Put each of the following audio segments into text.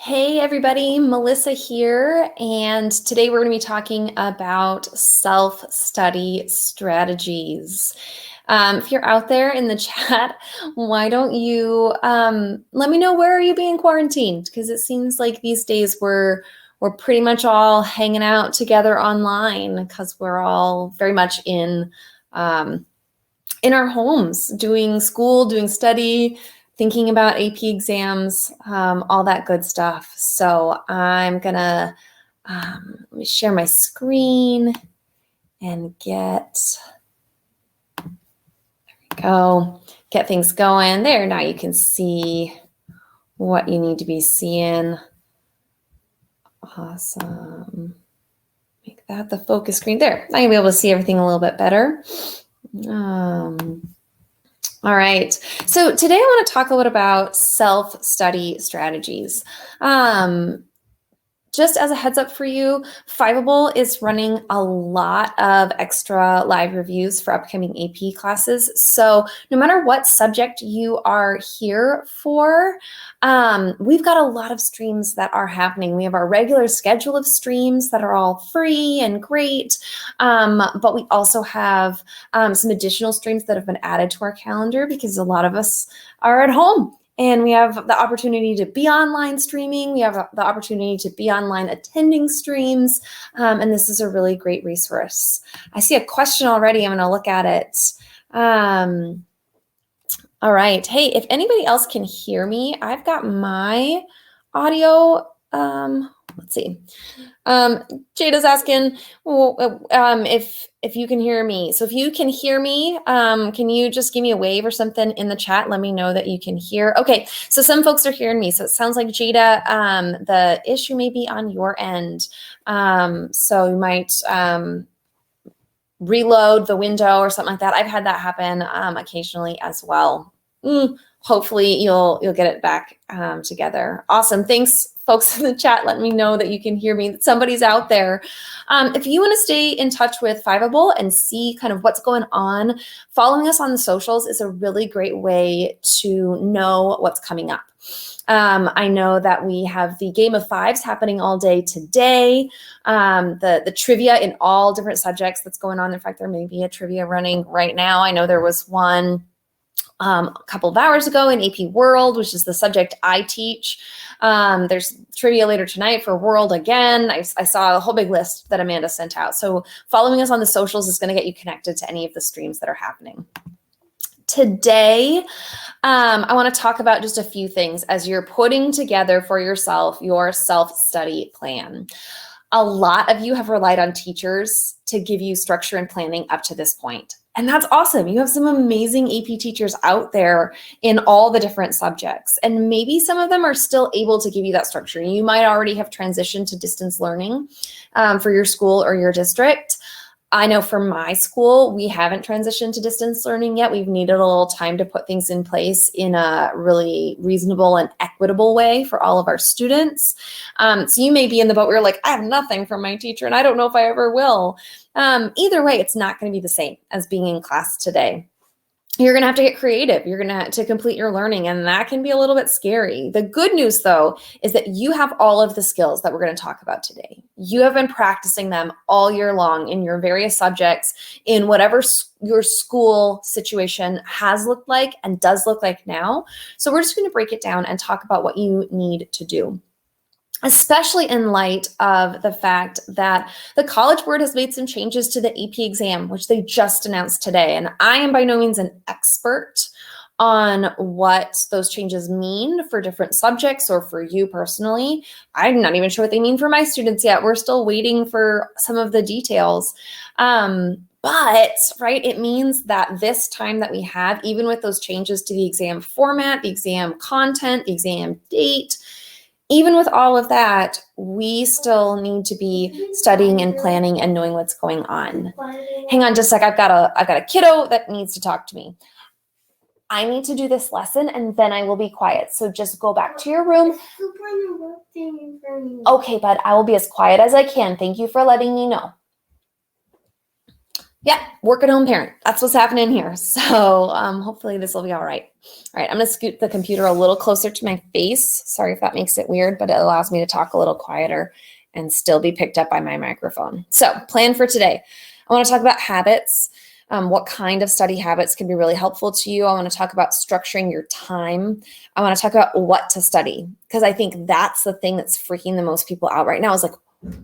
Hey everybody, Melissa here, and today we're going to be talking about self-study strategies. If you're out there in the chat, why don't you let me know, where are you being quarantined? Because it seems like these days we're pretty much all hanging out together online because we're all very much in our homes, doing school, doing study, thinking about AP exams, all that good stuff. So I'm gonna let me share my screen and get things going there. Now you can see what you need to be seeing. Awesome. Make that the focus screen there. Now you'll be able to see everything a little bit better. All right, so today I want to talk a little about self-study strategies. Just as a heads up for you, Fiveable is running a lot of extra live reviews for upcoming AP classes. So no matter what subject you are here for, we've got a lot of streams that are happening. We have our regular schedule of streams that are all free and great, but we also have some additional streams that have been added to our calendar because a lot of us are at home. And we have the opportunity to be online streaming. We have the opportunity to be online attending streams. And this is a really great resource. I see a question already. I'm going to look at it. All right. Hey, if anybody else can hear me, I've got my audio. Let's see. Jada's asking if you can hear me. So if you can hear me, can you just give me a wave or something in the chat? Let me know that you can hear. Okay, so some folks are hearing me. So it sounds like, Jada, the issue may be on your end. So you might reload the window or something like that. I've had that happen occasionally as well. Hopefully you'll get it back together. Awesome. Thanks, folks in the chat. Let me know that you can hear me, that somebody's out there. If you want to stay in touch with Fiveable and see kind of what's going on, following us on the socials is a really great way to know what's coming up. I know that we have the Game of Fives happening all day today. The trivia in all different subjects that's going on. In fact, there may be a trivia running right now. I know there was one a couple of hours ago in AP World, which is the subject I teach. There's trivia later tonight for World again. I saw a whole big list that Amanda sent out. So following us on the socials is going to get you connected to any of the streams that are happening. Today, I want to talk about just a few things as you're putting together for yourself your self-study plan. A lot of you have relied on teachers to give you structure and planning up to this point. And that's awesome. You have some amazing AP teachers out there in all the different subjects. And maybe some of them are still able to give you that structure. You might already have transitioned to distance learning for your school or your district. I know for my school, we haven't transitioned to distance learning yet. We've needed a little time to put things in place in a really reasonable and equitable way for all of our students. So you may be in the boat where you're like, I have nothing from my teacher and I don't know if I ever will. Either way, it's not going to be the same as being in class today. You're going to have to get creative. You're going to have to complete your learning, and that can be a little bit scary. The good news, though, is that you have all of the skills that we're going to talk about today. You have been practicing them all year long in your various subjects, in whatever your school situation has looked like and does look like now. So we're just going to break it down and talk about what you need to do, especially in light of the fact that the College Board has made some changes to the AP exam, which they just announced today. And I am by no means an expert on what those changes mean for different subjects or for you personally. I'm not even sure what they mean for my students yet. We're still waiting for some of the details. But, right, it means that this time that we have, even with those changes to the exam format, the exam content, the exam date, even with all of that, we still need to be studying and planning and knowing what's going on. Hang on just a sec. I've got a kiddo that needs to talk to me. I need to do this lesson and then I will be quiet. So just go back to your room. Okay, bud, I will be as quiet as I can. Thank you for letting me know. Yeah, work at home parent. That's what's happening here. So hopefully this will be all right. All right, I'm going to scoot the computer a little closer to my face. Sorry if that makes it weird, but it allows me to talk a little quieter and still be picked up by my microphone. So plan for today. I want to talk about habits. What kind of study habits can be really helpful to you. I want to talk about structuring your time. I want to talk about what to study, because I think that's the thing that's freaking the most people out right now is like,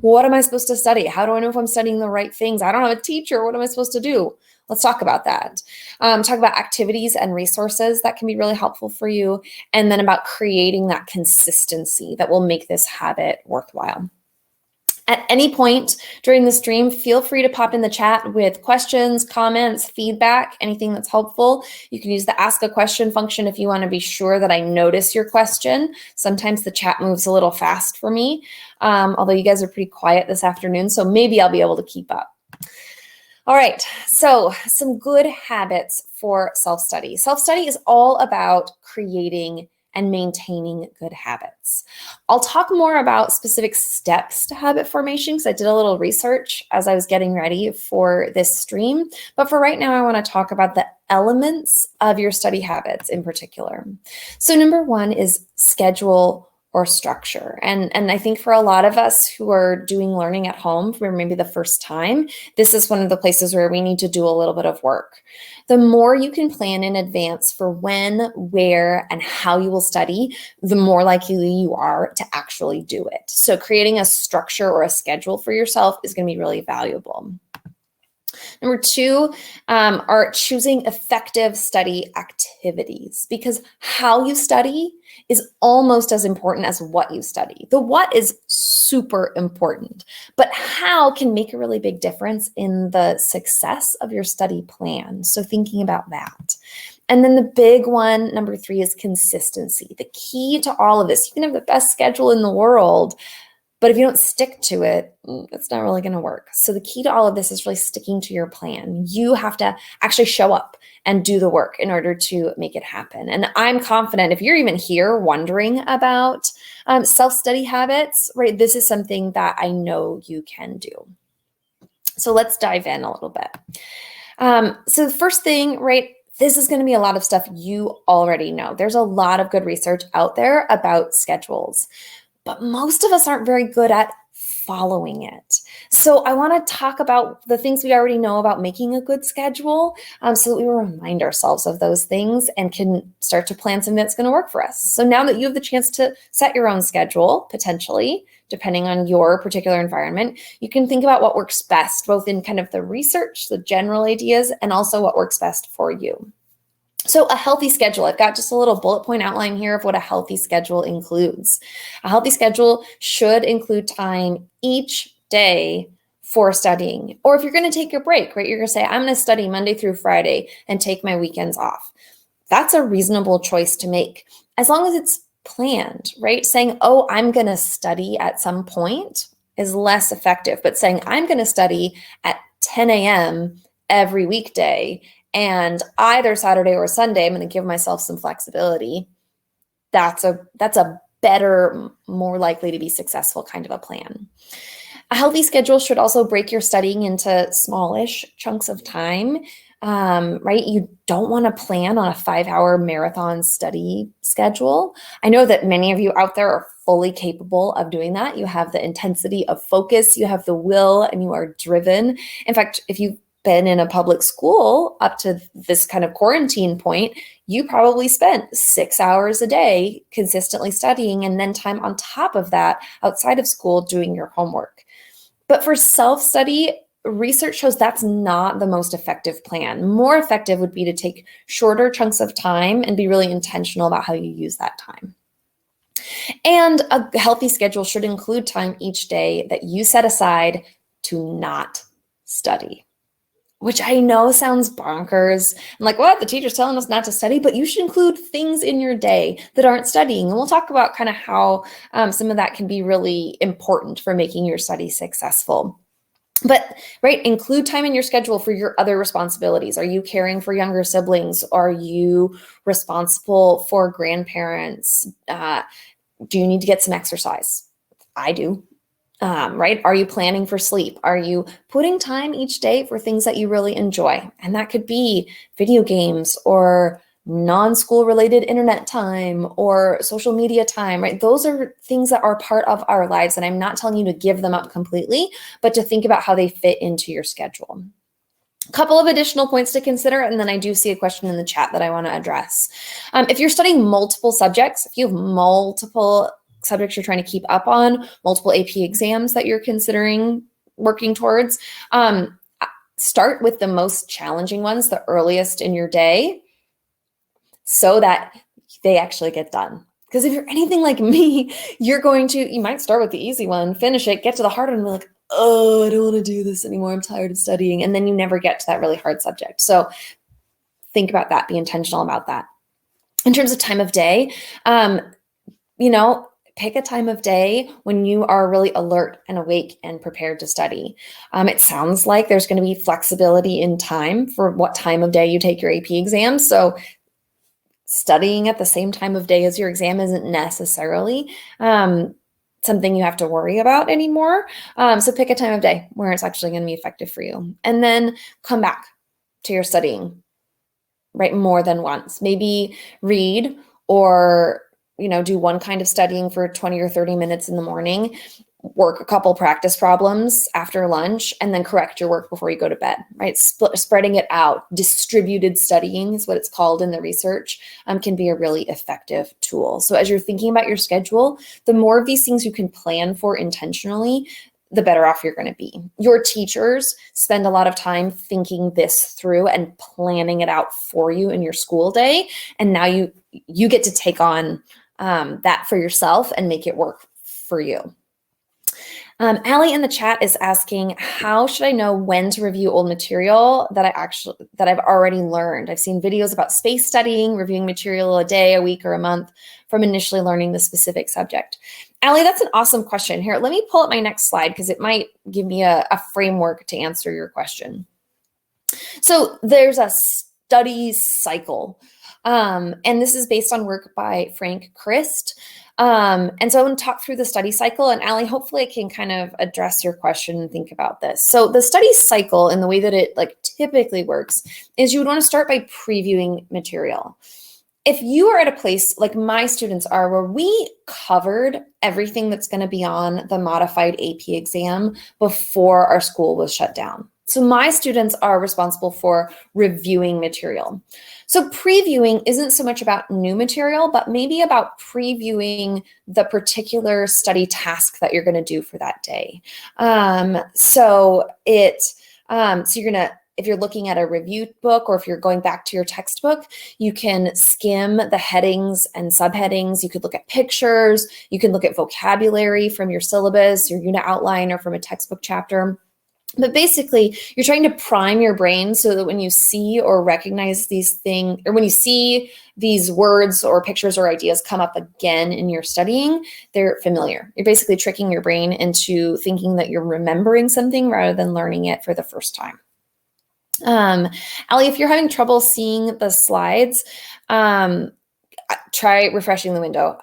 what am I supposed to study? How do I know if I'm studying the right things? I don't have a teacher. What am I supposed to do? Let's talk about that. Talk about activities and resources that can be really helpful for you. And then about creating that consistency that will make this habit worthwhile. At any point during the stream, feel free to pop in the chat with questions, comments, feedback, anything that's helpful. You can use the ask a question function if you want to be sure that I notice your question. Sometimes the chat moves a little fast for me, although you guys are pretty quiet this afternoon, so maybe I'll be able to keep up. All right, so some good habits for self-study. Self-study is all about creating and maintaining good habits. I'll talk more about specific steps to habit formation because I did a little research as I was getting ready for this stream. But for right now, I want to talk about the elements of your study habits in particular. So number one is schedule or structure. And I think for a lot of us who are doing learning at home for maybe the first time, this is one of the places where we need to do a little bit of work. The more you can plan in advance for when, where, and how you will study, the more likely you are to actually do it. So creating a structure or a schedule for yourself is going to be really valuable. Number two are choosing effective study activities, because how you study is almost as important as what you study. The what is super important, but how can make a really big difference in the success of your study plan. So thinking about that. And then the big one, number three, is consistency. The key to all of this, you can have the best schedule in the world, but if you don't stick to it, it's not really going to work. So the key to all of this is really sticking to your plan. You have to actually show up and do the work in order to make it happen. And I'm confident if you're even here wondering about self-study habits, right, this is something that I know you can do. So let's dive in a little bit. So the first thing, right, this is going to be a lot of stuff you already know. There's a lot of good research out there about schedules, but most of us aren't very good at following it. So I want to talk about the things we already know about making a good schedule so that we remind ourselves of those things and can start to plan something that's going to work for us. So now that you have the chance to set your own schedule, potentially, depending on your particular environment, you can think about what works best, both in kind of the research, the general ideas, and also what works best for you. So a healthy schedule, I've got just a little bullet point outline here of what a healthy schedule includes. A healthy schedule should include time each day for studying. Or if you're going to take a break, right, you're going to say, I'm going to study Monday through Friday and take my weekends off. That's a reasonable choice to make, as long as it's planned, right? Saying, oh, I'm going to study at some point is less effective, but saying, I'm going to study at 10 a.m. every weekday, and either Saturday or Sunday, I'm going to give myself some flexibility. That's a better, more likely to be successful kind of a plan. A healthy schedule should also break your studying into smallish chunks of time, right? You don't want to plan on a 5-hour marathon study schedule. I know that many of you out there are fully capable of doing that. You have the intensity of focus, you have the will, and you are driven. In fact, if you've been in a public school up to this kind of quarantine point, you probably spent 6 hours a day consistently studying, and then time on top of that outside of school doing your homework. But for self-study, research shows that's not the most effective plan. More effective would be to take shorter chunks of time and be really intentional about how you use that time. And a healthy schedule should include time each day that you set aside to not study, which I know sounds bonkers. I'm like, what? The teacher's telling us not to study, but you should include things in your day that aren't studying. And we'll talk about kind of how some of that can be really important for making your study successful. But, right, include time in your schedule for your other responsibilities. Are you caring for younger siblings? Are you responsible for grandparents? Do you need to get some exercise? I do. right? Are you planning for sleep? Are you putting time each day for things that you really enjoy? And that could be video games or non-school related internet time or social media time, right? Those are things that are part of our lives. And I'm not telling you to give them up completely, but to think about how they fit into your schedule. A couple of additional points to consider, and then I do see a question in the chat that I want to address. If you're studying multiple subjects, if you have multiple subjects you're trying to keep up on, multiple AP exams that you're considering working towards, start with the most challenging ones, the earliest in your day, so that they actually get done. Because if you're anything like me, you might start with the easy one, finish it, get to the hard one, and be like, oh, I don't want to do this anymore. I'm tired of studying. And then you never get to that really hard subject. So think about that, be intentional about that. In terms of time of day, pick a time of day when you are really alert and awake and prepared to study. It sounds like there's going to be flexibility in time for what time of day you take your AP exam. So studying at the same time of day as your exam isn't necessarily something you have to worry about anymore. So pick a time of day where it's actually going to be effective for you. And then come back to your studying, right? More than once. Maybe read or do one kind of studying for 20 or 30 minutes in the morning, work a couple practice problems after lunch, and then correct your work before you go to bed, right? Spreading it out, distributed studying is what it's called in the research, can be a really effective tool. So as you're thinking about your schedule, the more of these things you can plan for intentionally, the better off you're going to be. Your teachers spend a lot of time thinking this through and planning it out for you in your school day. And now you get to take on that for yourself and make it work for you. Allie in the chat is asking, how should I know when to review old material that I've already learned? I've seen videos about space studying, reviewing material a day, a week, or a month from initially learning the specific subject. Allie, that's an awesome question. Here, let me pull up my next slide because it might give me a framework to answer your question. So there's a study cycle. And this is based on work by Frank Christ. And so I want to talk through the study cycle, and Allie, hopefully I can kind of address your question and think about this. So the study cycle, and the way that it typically works, is you would want to start by previewing material. If you are at a place like my students are, where we covered everything that's going to be on the modified AP exam before our school was shut down. So my students are responsible for reviewing material. So previewing isn't so much about new material, but maybe about previewing the particular study task that you're going to do for that day. So you're going to, if you're looking at a review book, or if you're going back to your textbook, you can skim the headings and subheadings. You could look at pictures. You can look at vocabulary from your syllabus, your unit outline, or from a textbook chapter. But basically, you're trying to prime your brain so that when you see or recognize these things, or when you see these words or pictures or ideas come up again in your studying, they're familiar. You're basically tricking your brain into thinking that you're remembering something rather than learning it for the first time. Allie, if you're having trouble seeing the slides, try refreshing the window.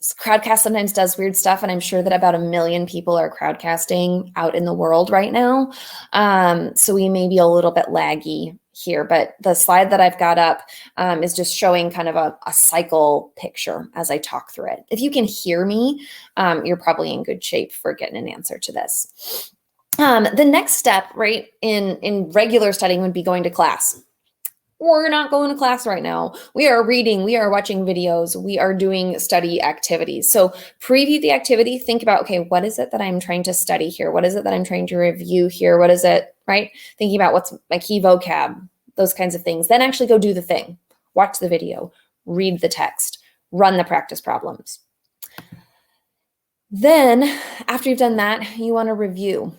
Crowdcast sometimes does weird stuff, and I'm sure that about 1 million people are crowdcasting out in the world right now. So we may be a little bit laggy here, but the slide that I've got up is just showing kind of a cycle picture as I talk through it. If you can hear me, you're probably in good shape for getting an answer to this. The next step, right, in regular studying would be going to class. We're not going to class right now. We are reading, we are watching videos, we are doing study activities. So preview the activity, think about, okay, what is it that I'm trying to study here? What is it that I'm trying to review here? What is it, right? Thinking about what's my key vocab, those kinds of things. Then actually go do the thing. Watch the video, read the text, run the practice problems. Then after you've done that, you want to review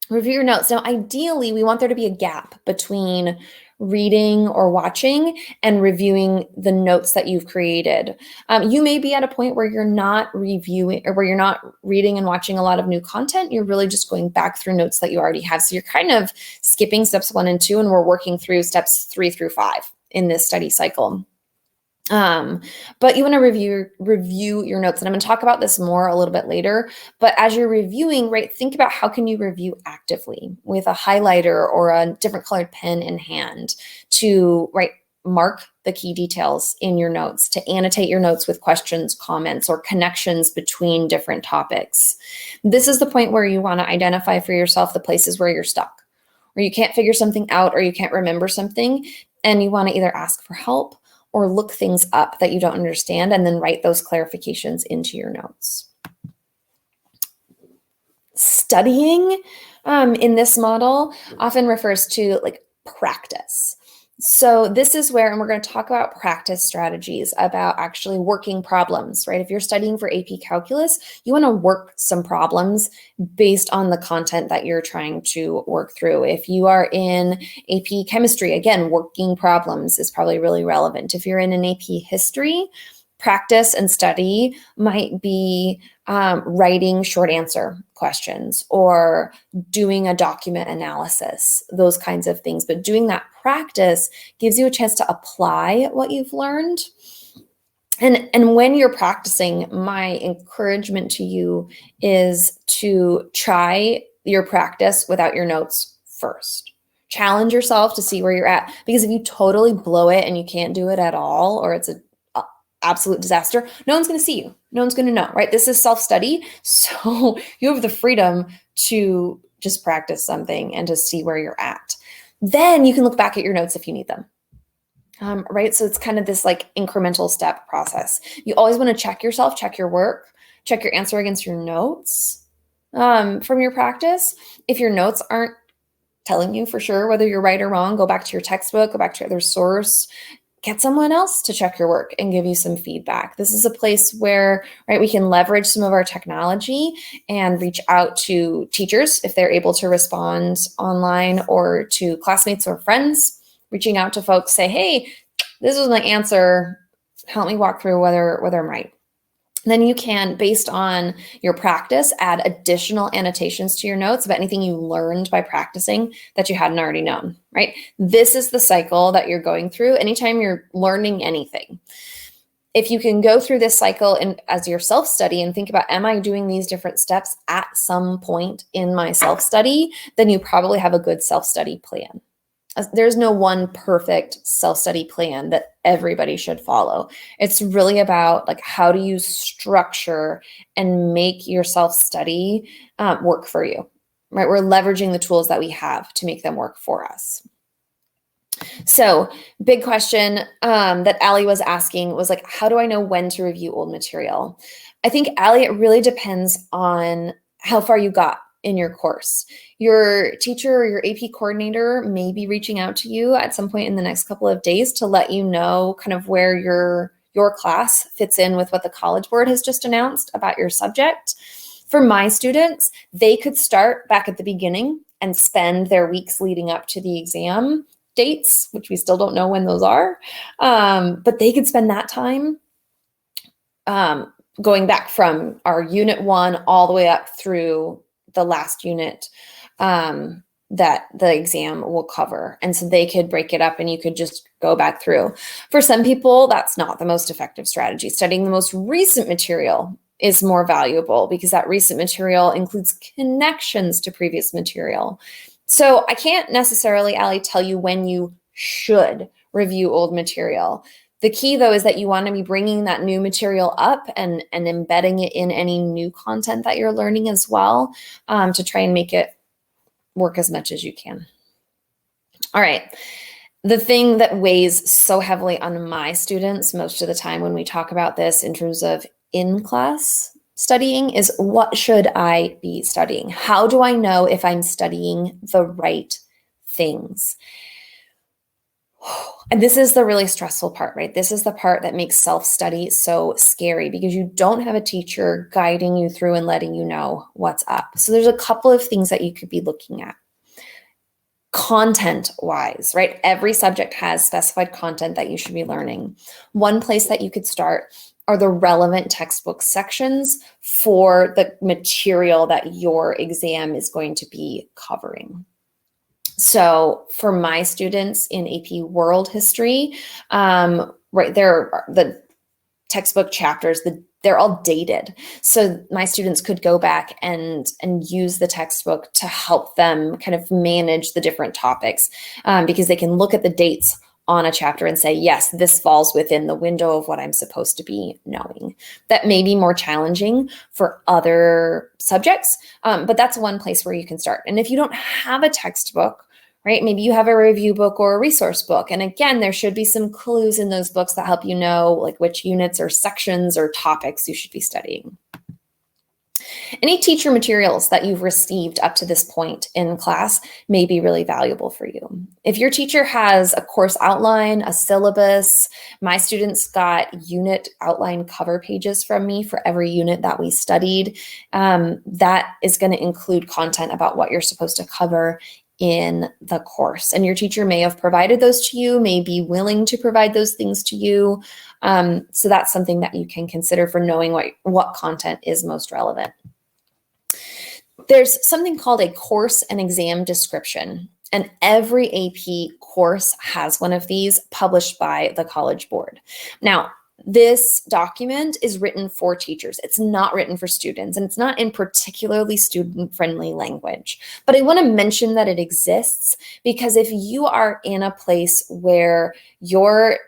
your notes. Now, ideally, we want there to be a gap between reading or watching and reviewing the notes that you've created. You may be at a point where you're not reviewing, or where you're not reading and watching a lot of new content. You're really just going back through notes that you already have. So you're kind of skipping steps 1 and 2, and we're working through steps 3 through 5 in this study cycle. But you want to review your notes, and I'm going to talk about this more a little bit later. But as you're reviewing, right, think about how can you review actively with a highlighter or a different colored pen in hand to mark the key details in your notes, to annotate your notes with questions, comments, or connections between different topics. This is the point where you want to identify for yourself the places where you're stuck, or you can't figure something out, or you can't remember something, and you want to either ask for help or look things up that you don't understand and then write those clarifications into your notes. Studying in this model often refers to practice. So this is where, and we're going to talk about practice strategies about actually working problems, right? If you're studying for AP Calculus, you want to work some problems based on the content that you're trying to work through. If you are in AP Chemistry, again, working problems is probably really relevant. If you're in an AP History, practice and study might be writing short answer questions or doing a document analysis, those kinds of things. But doing that practice gives you a chance to apply what you've learned. And when you're practicing, my encouragement to you is to try your practice without your notes first. Challenge yourself to see where you're at, because if you totally blow it and you can't do it at all, or it's an absolute disaster, no one's going to see you. No one's going to know, right? This is self-study. So you have the freedom to just practice something and to see where you're at. Then you can look back at your notes if you need them. Right? So it's kind of this incremental step process. You always want to check yourself, check your work, check your answer against your notes from your practice. If your notes aren't telling you for sure whether you're right or wrong, go back to your textbook, go back to your other source, get someone else to check your work and give you some feedback. This is a place where, right, we can leverage some of our technology and reach out to teachers if they're able to respond online, or to classmates or friends, reaching out to folks, say, hey, this was my answer. Help me walk through whether I'm right. Then you can, based on your practice, add additional annotations to your notes about anything you learned by practicing that you hadn't already known, right? This is the cycle that you're going through anytime you're learning anything. If you can go through this cycle and as your self-study and think about, am I doing these different steps at some point in my self-study, then you probably have a good self-study plan. There's no one perfect self-study plan that everybody should follow. It's really about how do you structure and make your self-study work for you, right? We're leveraging the tools that we have to make them work for us. So big question that Allie was asking was how do I know when to review old material? I think, Allie, it really depends on how far you got in your course. Your teacher or your AP coordinator may be reaching out to you at some point in the next couple of days to let you know kind of where your class fits in with what the College Board has just announced about your subject. For my students, they could start back at the beginning and spend their weeks leading up to the exam dates, which we still don't know when those are, but they could spend that time going back from our Unit 1 all the way up through the last unit that the exam will cover. And so they could break it up and you could just go back through. For some people, that's not the most effective strategy. Studying the most recent material is more valuable because that recent material includes connections to previous material. So I can't necessarily, Allie, tell you when you should review old material. The key, though, is that you want to be bringing that new material up and embedding it in any new content that you're learning as well, to try and make it work as much as you can. All right. The thing that weighs so heavily on my students most of the time when we talk about this in terms of in-class studying is, what should I be studying? How do I know if I'm studying the right things? And this is the really stressful part, right? This is the part that makes self-study so scary because you don't have a teacher guiding you through and letting you know what's up. So there's a couple of things that you could be looking at. Content-wise, right? Every subject has specified content that you should be learning. One place that you could start are the relevant textbook sections for the material that your exam is going to be covering. So for my students in AP World History, right? The textbook chapters, they're all dated. So my students could go back and use the textbook to help them kind of manage the different topics, because they can look at the dates on a chapter and say, yes, this falls within the window of what I'm supposed to be knowing. That may be more challenging for other subjects, but that's one place where you can start. And if you don't have a textbook, right, maybe you have a review book or a resource book. And again, there should be some clues in those books that help you know like which units or sections or topics you should be studying. Any teacher materials that you've received up to this point in class may be really valuable for you. If your teacher has a course outline, a syllabus, my students got unit outline cover pages from me for every unit that we studied. That is going to include content about what you're supposed to cover in the course. And your teacher may have provided those to you, may be willing to provide those things to you. So that's something that you can consider for knowing what content is most relevant. There's something called a course and exam description, and every AP course has one of these published by the College Board. Now, this document is written for teachers. It's not written for students, and it's not in particularly student-friendly language. But I want to mention that it exists because if you are in a place where you're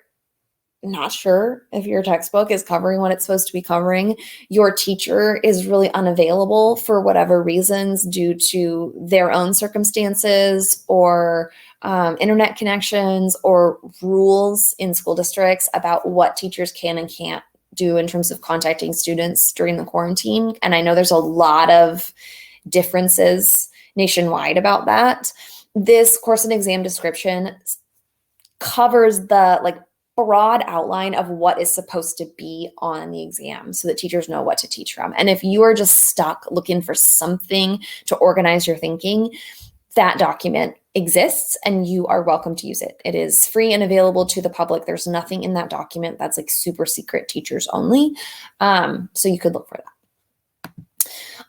not sure if your textbook is covering what it's supposed to be covering, your teacher is really unavailable for whatever reasons due to their own circumstances or internet connections or rules in school districts about what teachers can and can't do in terms of contacting students during the quarantine. And I know there's a lot of differences nationwide about that. This course and exam description covers the broad outline of what is supposed to be on the exam so that teachers know what to teach from. And if you are just stuck looking for something to organize your thinking, that document exists and you are welcome to use it. It is free and available to the public. There's nothing in that document that's like super secret, teachers only. So you could look for that.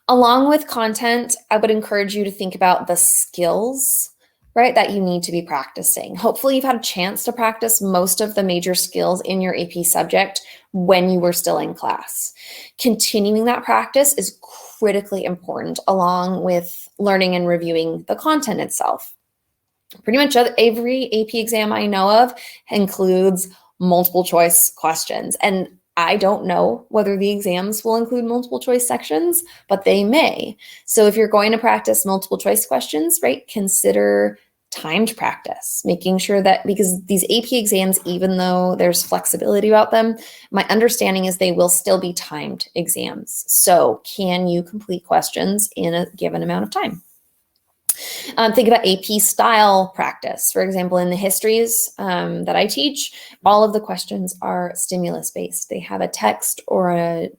Along with content, I would encourage you to think about the skills, right, that you need to be practicing. Hopefully you've had a chance to practice most of the major skills in your AP subject when you were still in class. Continuing that practice is critically important along with learning and reviewing the content itself. Pretty much every AP exam I know of includes multiple choice questions. And I don't know whether the exams will include multiple choice sections, but they may. So if you're going to practice multiple choice questions, right, consider timed practice, making sure that, because these AP exams, even though there's flexibility about them, my understanding is they will still be timed exams. So can you complete questions in a given amount of time? Think about AP style practice. For example, in the histories that I teach, all of the questions are stimulus based. They have a text or a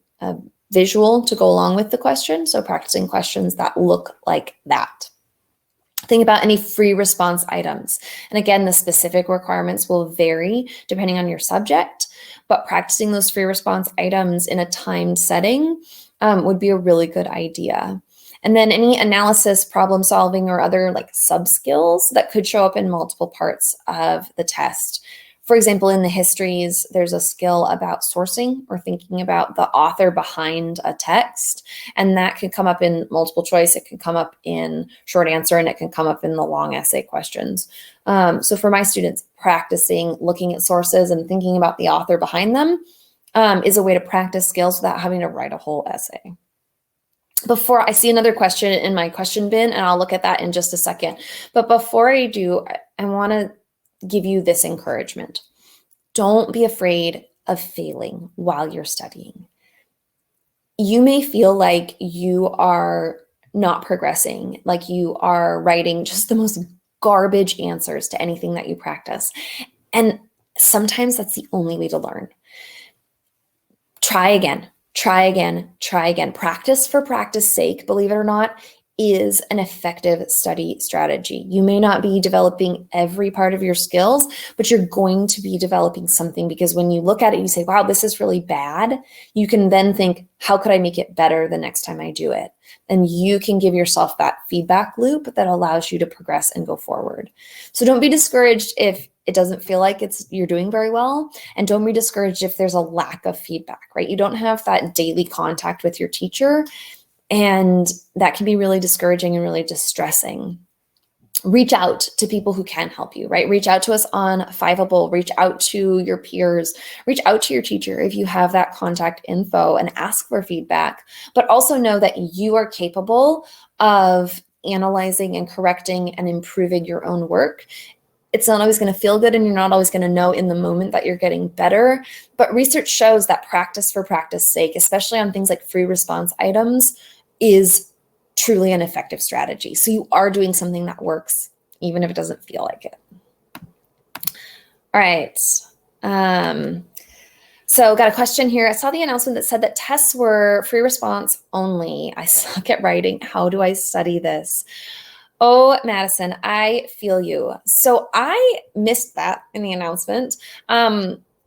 visual to go along with the question. So practicing questions that look like that. Think about any free response items. And again, the specific requirements will vary depending on your subject, but practicing those free response items in a timed setting would be a really good idea. And then any analysis, problem solving, or other sub skills that could show up in multiple parts of the test. For example, in the histories, there's a skill about sourcing or thinking about the author behind a text. And that can come up in multiple choice. It can come up in short answer, and it can come up in the long essay questions. So for my students, practicing looking at sources and thinking about the author behind them is a way to practice skills without having to write a whole essay. Before I see another question in my question bin, and I'll look at that in just a second. But before I do, I want to give you this encouragement. Don't be afraid of failing while you're studying. You may feel like you are not progressing, like you are writing just the most garbage answers to anything that you practice. And sometimes that's the only way to learn. Try again. Try again, try again. Practice for practice sake, believe it or not, is an effective study strategy. You may not be developing every part of your skills, but you're going to be developing something, because when you look at it, you say, wow, this is really bad. You can then think, how could I make it better the next time I do it? And you can give yourself that feedback loop that allows you to progress and go forward. So don't be discouraged if it doesn't feel like you're doing very well. And don't be discouraged if there's a lack of feedback, right? You don't have that daily contact with your teacher, and that can be really discouraging and really distressing. Reach out to people who can help you, right? Reach out to us on Fiveable, reach out to your peers, reach out to your teacher if you have that contact info, and ask for feedback. But also know that you are capable of analyzing and correcting and improving your own work. It's not always going to feel good, and you're not always going to know in the moment that you're getting better. But research shows that practice for practice sake, especially on things like free response items, is truly an effective strategy. So you are doing something that works, even if it doesn't feel like it. All right. So got a question here. I saw the announcement that said that tests were free response only. I suck at writing. How do I study this? Oh, Madison, I feel you. So I missed that in the announcement.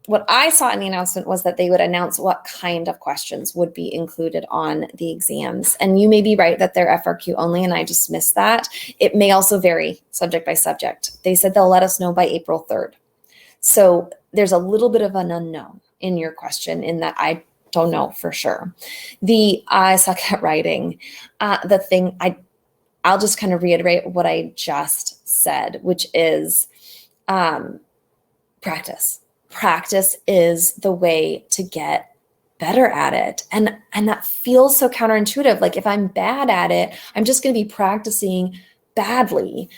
What I saw in the announcement was that they would announce what kind of questions would be included on the exams. And you may be right that they're FRQ only, and I just missed that. It may also vary subject by subject. They said they'll let us know by April 3rd. So there's a little bit of an unknown in your question in that I don't know for sure. I suck at writing. I'll just kind of reiterate what I just said, which is practice. Practice is the way to get better at it. And that feels so counterintuitive. Like if I'm bad at it, I'm just going to be practicing badly.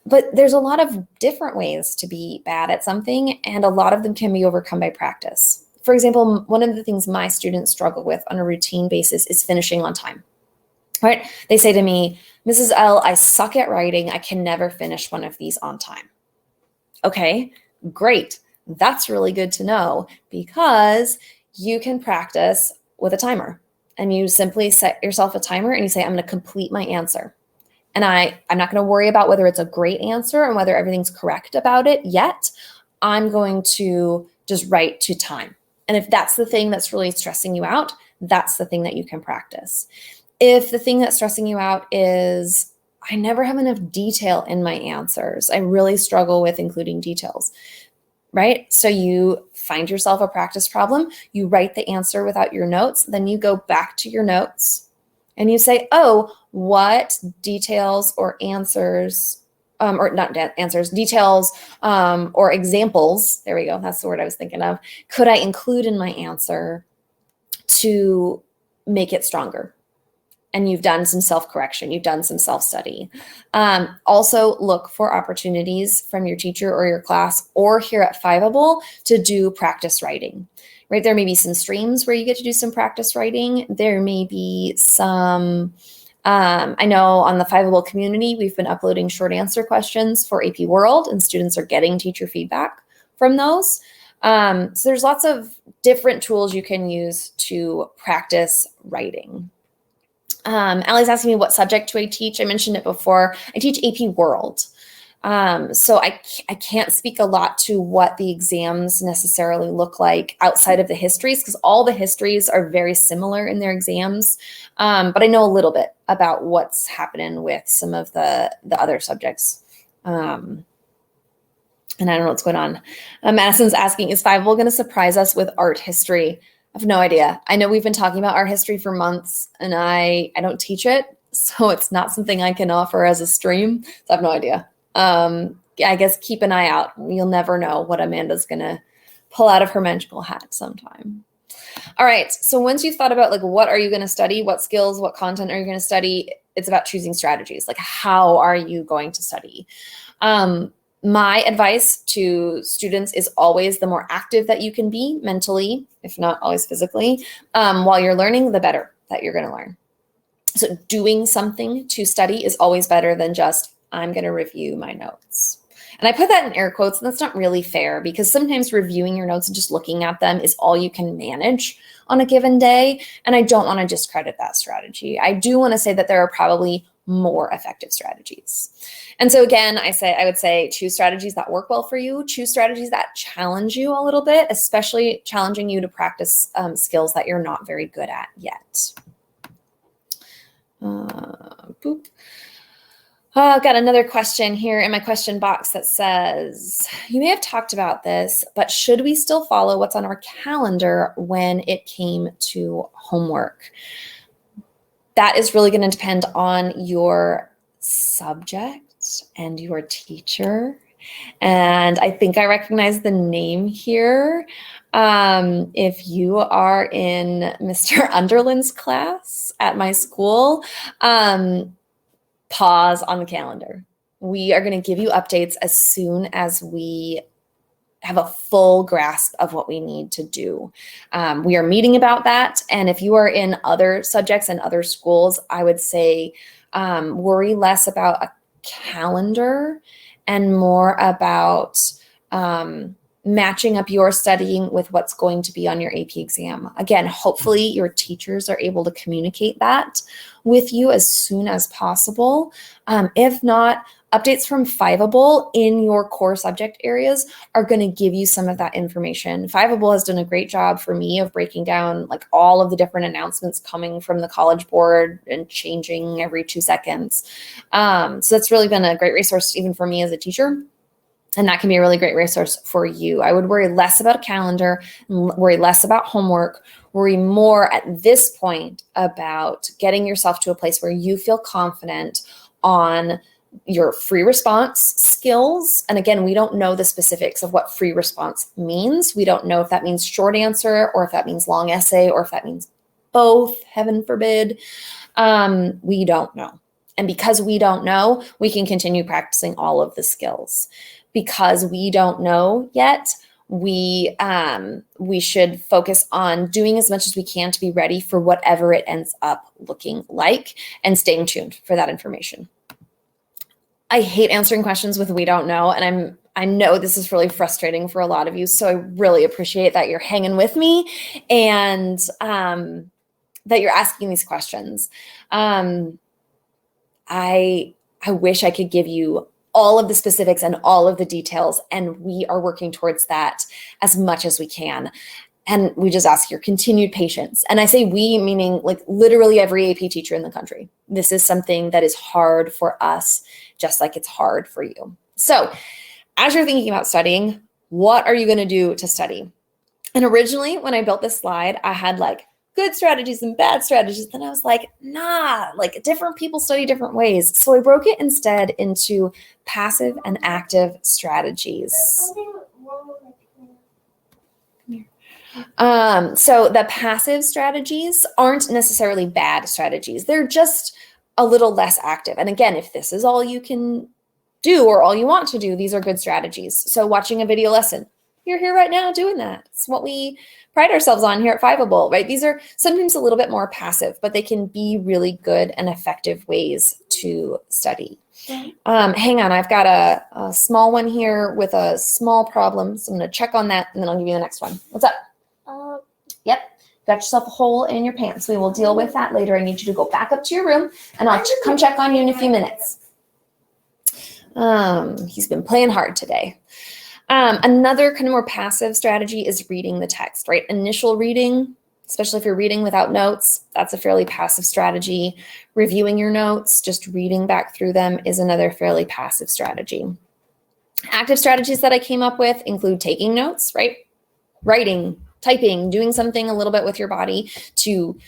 But there's a lot of different ways to be bad at something, and a lot of them can be overcome by practice. For example, one of the things my students struggle with on a routine basis is finishing on time. Right? They say to me, Mrs. L, I suck at writing. I can never finish one of these on time. Okay, great. That's really good to know, because you can practice with a timer, and you simply set yourself a timer and you say, I'm going to complete my answer. And I'm not going to worry about whether it's a great answer and whether everything's correct about it yet. I'm going to just write to time. And if that's the thing that's really stressing you out, that's the thing that you can practice. If the thing that's stressing you out is, I never have enough detail in my answers, I really struggle with including details, right? So you find yourself a practice problem, you write the answer without your notes, then you go back to your notes and you say, oh, what details or answers, details or examples, there we go, that's the word I was thinking of, could I include in my answer to make it stronger? And you've done some self-correction, you've done some self-study. Also look for opportunities from your teacher or your class or here at Fiveable to do practice writing, right? There may be some streams where you get to do some practice writing. There may be some, I know on the Fiveable community, we've been uploading short answer questions for AP World, and students are getting teacher feedback from those. So there's lots of different tools you can use to practice writing. Allie's asking me what subject do I teach. I mentioned it before. I teach AP World. So I can't speak a lot to what the exams necessarily look like outside of the histories, because all the histories are very similar in their exams. But I know a little bit about what's happening with some of the other subjects. And I don't know what's going on. Madison's asking, is Fiveable going to surprise us with art history? I have no idea. I know we've been talking about art history for months, and I don't teach it, so it's not something I can offer as a stream. So I have no idea. I guess keep an eye out. You'll never know what Amanda's going to pull out of her magical hat sometime. All right. So once you've thought about like, what are you going to study? What skills, what content are you going to study? It's about choosing strategies. Like, how are you going to study? My advice to students is always the more active that you can be mentally, if not always physically, while you're learning, the better that you're going to learn. So doing something to study is always better than just, I'm going to review my notes. And I put that in air quotes, and that's not really fair, because sometimes reviewing your notes and just looking at them is all you can manage on a given day. And I don't want to discredit that strategy. I do want to say that there are probably more effective strategies. And so again, I would say choose strategies that work well for you, choose strategies that challenge you a little bit, especially challenging you to practice skills that you're not very good at yet. Oh, I've got another question here in my question box that says, you may have talked about this, but should we still follow what's on our calendar when it came to homework? That is really going to depend on your subject and your teacher. And I think I recognize the name here. If you are in Mr. Underland's class at my school, pause on the calendar. We are going to give you updates as soon as we have a full grasp of what we need to do. We are meeting about that. And if you are in other subjects and other schools, I would say worry less about a calendar and more about matching up your studying with what's going to be on your AP exam. Again, hopefully your teachers are able to communicate that with you as soon as possible. If not, updates from Fiveable in your core subject areas are going to give you some of that information. Fiveable has done a great job for me of breaking down like all of the different announcements coming from the College Board and changing every 2 seconds. So that's really been a great resource even for me as a teacher. And that can be a really great resource for you. I would worry less about a calendar, worry less about homework, worry more at this point about getting yourself to a place where you feel confident on your free response skills. And again, we don't know the specifics of what free response means. We don't know if that means short answer or if that means long essay or if that means both, heaven forbid. We don't know. And because we don't know, we can continue practicing all of the skills. Because we don't know yet, we should focus on doing as much as we can to be ready for whatever it ends up looking like and staying tuned for that information. I hate answering questions with we don't know, and I know this is really frustrating for a lot of you, so I really appreciate that you're hanging with me and that you're asking these questions. I wish I could give you all of the specifics and all of the details, and we are working towards that as much as we can. And we just ask your continued patience. And I say we, meaning like literally every AP teacher in the country. This is something that is hard for us, just like it's hard for you. So as you're thinking about studying, what are you going to do to study? And originally, when I built this slide, I had like good strategies and bad strategies. Then I was like, nah, like different people study different ways. So I broke it instead into passive and active strategies. So the passive strategies aren't necessarily bad strategies. They're just a little less active. And again, if this is all you can do or all you want to do, these are good strategies. So watching a video lesson, you're here right now doing that. It's what we pride ourselves on here at Fiveable, right? These are sometimes a little bit more passive, but they can be really good and effective ways to study. Hang on, I've got a small one here with a small problem. So I'm going to check on that and then I'll give you the next one. What's up? Yep, got yourself a hole in your pants. We will deal with that later. I need you to go back up to your room and I'll come check on you in a few minutes. He's been playing hard today. Another kind of more passive strategy is reading the text, right? Initial reading, especially if you're reading without notes, that's a fairly passive strategy. Reviewing your notes, just reading back through them is another fairly passive strategy. Active strategies that I came up with include taking notes, right? Writing, typing, doing something a little bit with your body to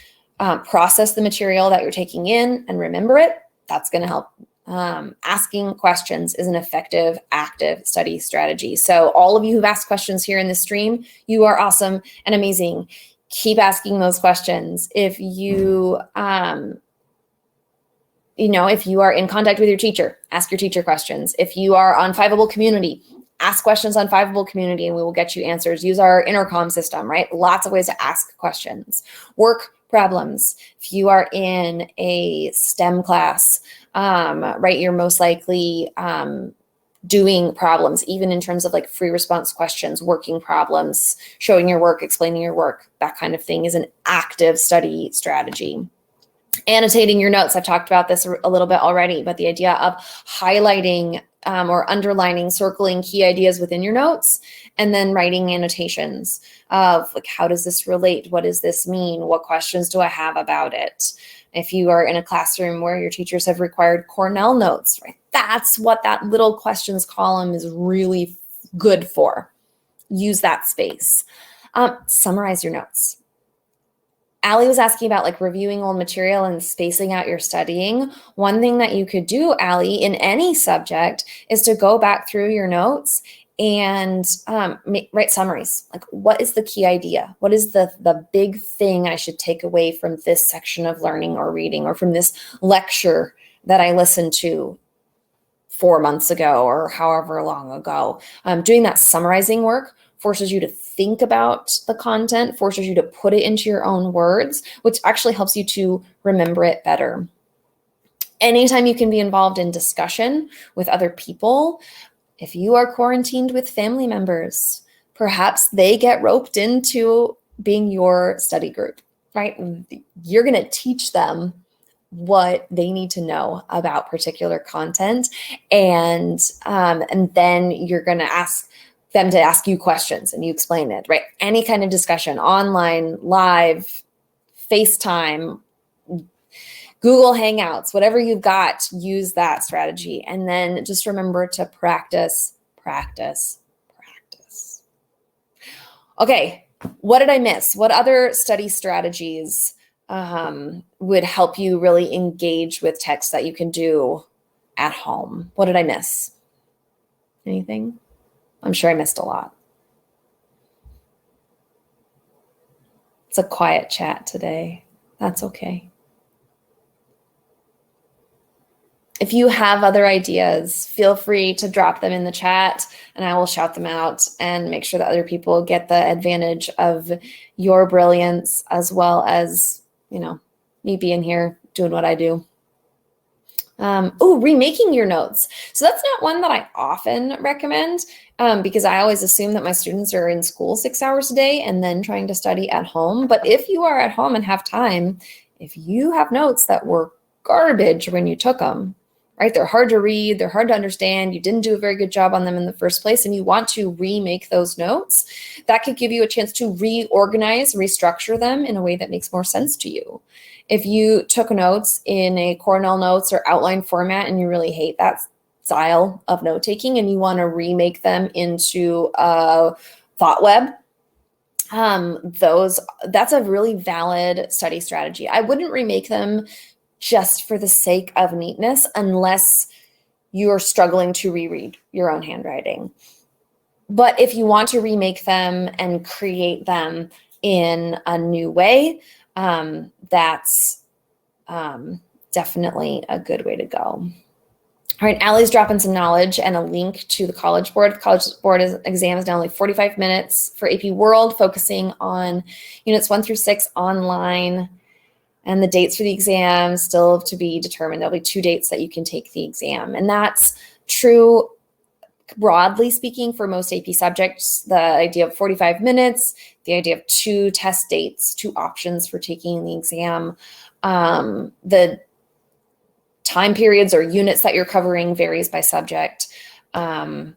process the material that you're taking in and remember it. That's going to help. Asking questions is an effective, active study strategy. So all of you who've asked questions here in the stream, you are awesome and amazing. Keep asking those questions. If you, if you are in contact with your teacher, ask your teacher questions. If you are on Fiveable Community, ask questions on Fiveable Community and we will get you answers. Use our intercom system, right? Lots of ways to ask questions. Work problems. If you are in a STEM class, right, you're most likely doing problems, even in terms of like free response questions, working problems, showing your work, explaining your work, that kind of thing is an active study strategy. Annotating your notes. I've talked about this a little bit already, but the idea of highlighting or underlining, circling key ideas within your notes, and then writing annotations of like, how does this relate? What does this mean? What questions do I have about it? If you are in a classroom where your teachers have required Cornell notes, right? That's what that little questions column is really good for. Use that space. Summarize your notes. Allie was asking about like reviewing old material and spacing out your studying. One thing that you could do, Allie, in any subject is to go back through your notes and write summaries. Like, what is the key idea? What is the big thing I should take away from this section of learning or reading, or from this lecture that I listened to 4 months ago or however long ago? Doing that summarizing work forces you to think about the content, forces you to put it into your own words, which actually helps you to remember it better. Anytime you can be involved in discussion with other people, if you are quarantined with family members, perhaps they get roped into being your study group, right? You're going to teach them what they need to know about particular content, and then you're going to ask them to ask you questions and you explain it, right? Any kind of discussion, online, live, FaceTime, Google Hangouts, whatever you've got, use that strategy. And then just remember to practice, practice, practice. Okay, what did I miss? What other study strategies would help you really engage with text that you can do at home? What did I miss? Anything? I'm sure I missed a lot. It's a quiet chat today. That's okay. If you have other ideas, feel free to drop them in the chat and I will shout them out and make sure that other people get the advantage of your brilliance, as well as, you know, me being here doing what I do. Remaking your notes. So that's not one that I often recommend because I always assume that my students are in school 6 hours a day and then trying to study at home. But if you are at home and have time, if you have notes that were garbage when you took them, right? They're hard to read, they're hard to understand, you didn't do a very good job on them in the first place, and you want to remake those notes, that could give you a chance to reorganize, restructure them in a way that makes more sense to you. If you took notes in a Cornell notes or outline format and you really hate that style of note-taking and you want to remake them into a thought web, that's a really valid study strategy. I wouldn't remake them just for the sake of neatness unless you're struggling to reread your own handwriting. But if you want to remake them and create them in a new way, that's definitely a good way to go. All right, Allie's dropping some knowledge and a link to the College Board. The College Board exam is now only 45 minutes for AP World, focusing on units 1 through 6 online. And the dates for the exam still to be determined. There'll be 2 dates that you can take the exam. And that's true, broadly speaking, for most AP subjects. The idea of 45 minutes, the idea of 2 test dates, 2 options for taking the exam. The time periods or units that you're covering varies by subject. So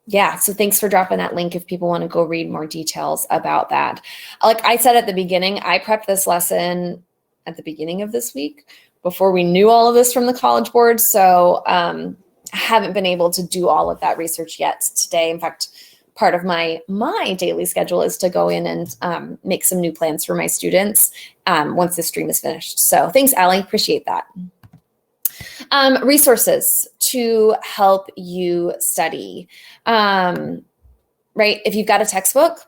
thanks for dropping that link if people want to go read more details about that. Like I said at the beginning, I prepped this lesson at the beginning of this week before we knew all of this from the College Board. So I haven't been able to do all of that research yet today. In fact, part of my daily schedule is to go in and make some new plans for my students once this stream is finished. So thanks, Allie. Appreciate that. Resources to help you study. Right? If you've got a textbook,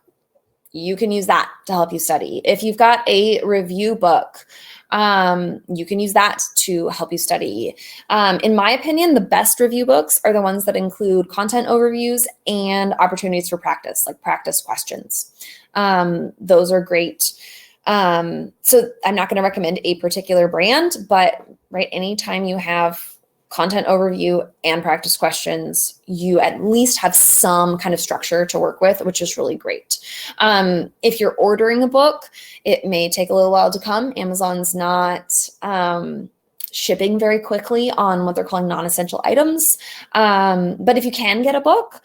you can use that to help you study. If you've got a review book, you can use that to help you study. In my opinion, the best review books are the ones that include content overviews and opportunities for practice, like practice questions. Those are great. So I'm not going to recommend a particular brand, but right, anytime you have content overview and practice questions, you at least have some kind of structure to work with, which is really great. If you're ordering a book, it may take a little while to come. Amazon's not shipping very quickly on what they're calling non-essential items. But if you can get a book,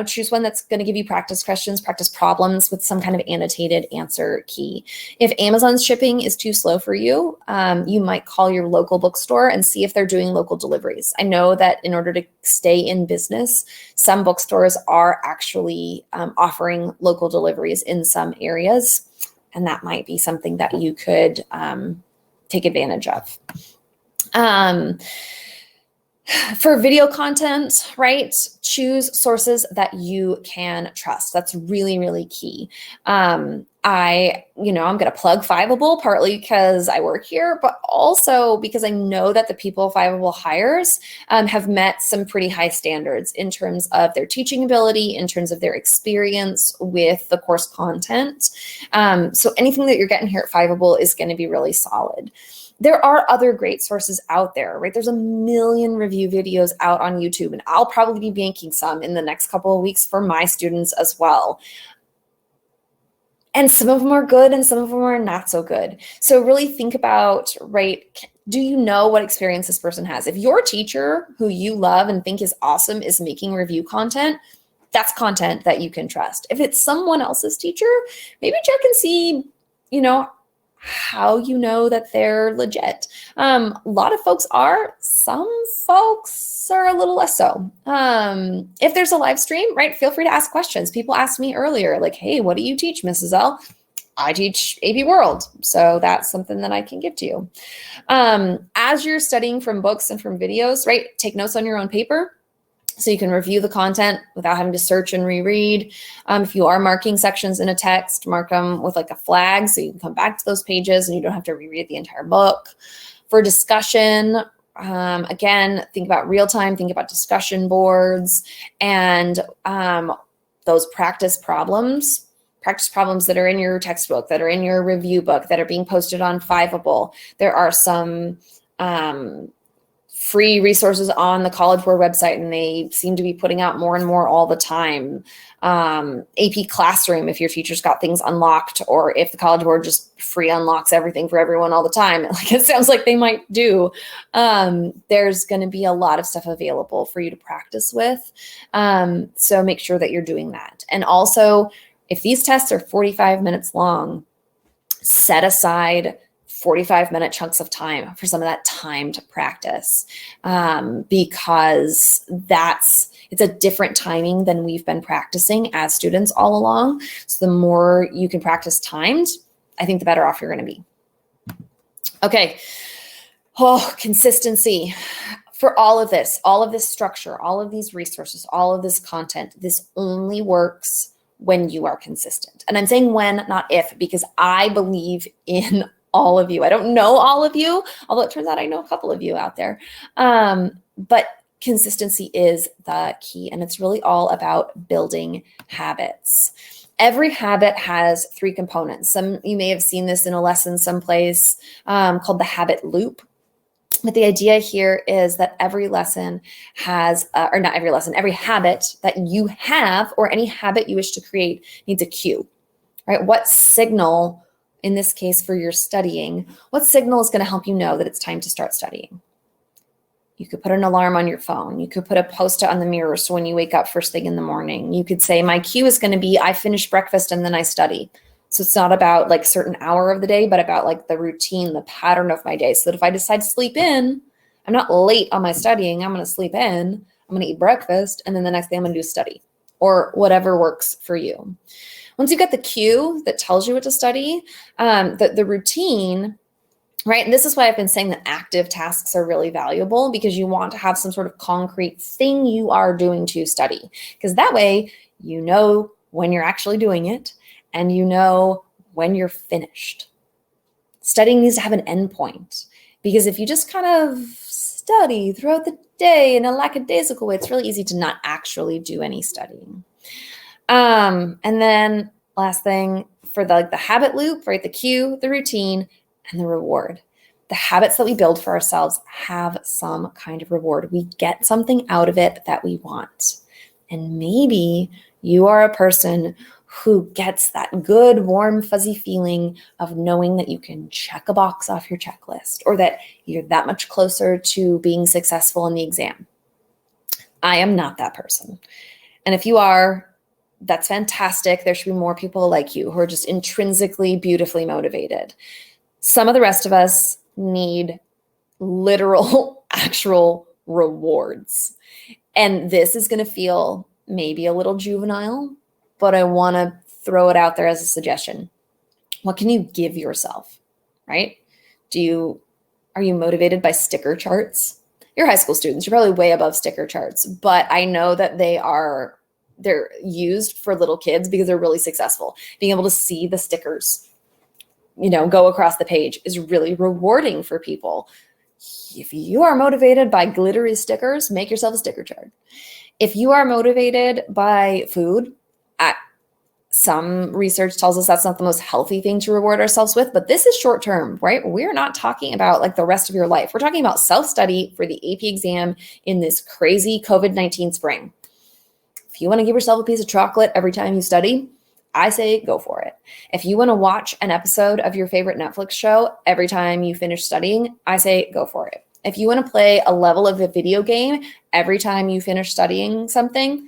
choose one that's going to give you practice questions, practice problems with some kind of annotated answer key. If Amazon's shipping is too slow for you, you might call your local bookstore and see if they're doing local deliveries. I know that in order to stay in business, some bookstores are actually offering local deliveries in some areas, and that might be something that you could take advantage of. For video content, right? Choose sources that you can trust. That's really, really key. I'm going to plug Fiveable partly because I work here, but also because I know that the people Fiveable hires have met some pretty high standards in terms of their teaching ability, in terms of their experience with the course content. So anything that you're getting here at Fiveable is going to be really solid. There are other great sources out there, right? There's a million review videos out on YouTube, and I'll probably be banking some in the next couple of weeks for my students as well. And some of them are good and some of them are not so good. So really think about, right, do you know what experience this person has? If your teacher who you love and think is awesome is making review content, that's content that you can trust. If it's someone else's teacher, maybe check and see, how you know that they're legit. A lot of folks are, some folks are a little less so. If there's a live stream, right, feel free to ask questions. People asked me earlier, like, hey, what do you teach, Mrs. L? I teach AP World. So that's something that I can give to you. As you're studying from books and from videos, right, take notes on your own paper, so you can review the content without having to search and reread. If you are marking sections in a text, mark them with like a flag so you can come back to those pages and you don't have to reread the entire book. For discussion, again, think about real time, think about discussion boards and those practice problems that are in your textbook, that are in your review book, that are being posted on Fiveable. There are some free resources on the College Board website, and they seem to be putting out more and more all the time. AP Classroom, if your teacher's got things unlocked, or if the College Board just free unlocks everything for everyone all the time, like it sounds like they might do, there's going to be a lot of stuff available for you to practice with. So make sure that you're doing that. And also, if these tests are 45 minutes long, set aside 45-minute chunks of time for some of that time to practice, because it's a different timing than we've been practicing as students all along. So the more you can practice timed, I think the better off you're going to be. Okay. Oh, consistency. For all of this structure, all of these resources, all of this content, this only works when you are consistent. And I'm saying when, not if, because I believe in all of you. I don't know all of you, although it turns out I know a couple of you out there. But consistency is the key, and it's really all about building habits. Every habit has 3 components. You may have seen this in a lesson someplace called the habit loop. But the idea here is that every lesson has, every habit that you have, or any habit you wish to create, needs a cue, right? What signal, in this case for your studying, what signal is going to help you know that it's time to start studying? You could put an alarm on your phone. You could put a Post-it on the mirror so when you wake up first thing in the morning, you could say, my cue is going to be, I finish breakfast and then I study. So it's not about like certain hour of the day, but about like the routine, the pattern of my day. So that if I decide to sleep in, I'm not late on my studying. I'm going to sleep in, I'm going to eat breakfast, and then the next thing I'm going to do is study, or whatever works for you. Once you get the cue that tells you what to study, the routine, right? And this is why I've been saying that active tasks are really valuable, because you want to have some sort of concrete thing you are doing to study, because that way you know when you're actually doing it and you know when you're finished. Studying needs to have an endpoint, because if you just kind of study throughout the day in a lackadaisical way, it's really easy to not actually do any studying. And then last thing, for the habit loop, right? The cue, the routine, and the reward. The habits that we build for ourselves have some kind of reward. We get something out of it that we want. And maybe you are a person who gets that good, warm, fuzzy feeling of knowing that you can check a box off your checklist or that you're that much closer to being successful in the exam. I am not that person. And if you are, that's fantastic. There should be more people like you who are just intrinsically, beautifully motivated. Some of the rest of us need literal, actual rewards. And this is going to feel maybe a little juvenile, but I want to throw it out there as a suggestion. What can you give yourself, right? Are you motivated by sticker charts? You're high school students. You're probably way above sticker charts, but I know that they're used for little kids because they're really successful. Being able to see the stickers, go across the page is really rewarding for people. If you are motivated by glittery stickers, make yourself a sticker chart. If you are motivated by food, some research tells us that's not the most healthy thing to reward ourselves with, but this is short term, right? We're not talking about like the rest of your life. We're talking about self-study for the AP exam in this crazy COVID-19 spring. If you want to give yourself a piece of chocolate every time you study, I say go for it. If you want to watch an episode of your favorite Netflix show every time you finish studying, I say go for it. If you want to play a level of a video game every time you finish studying something,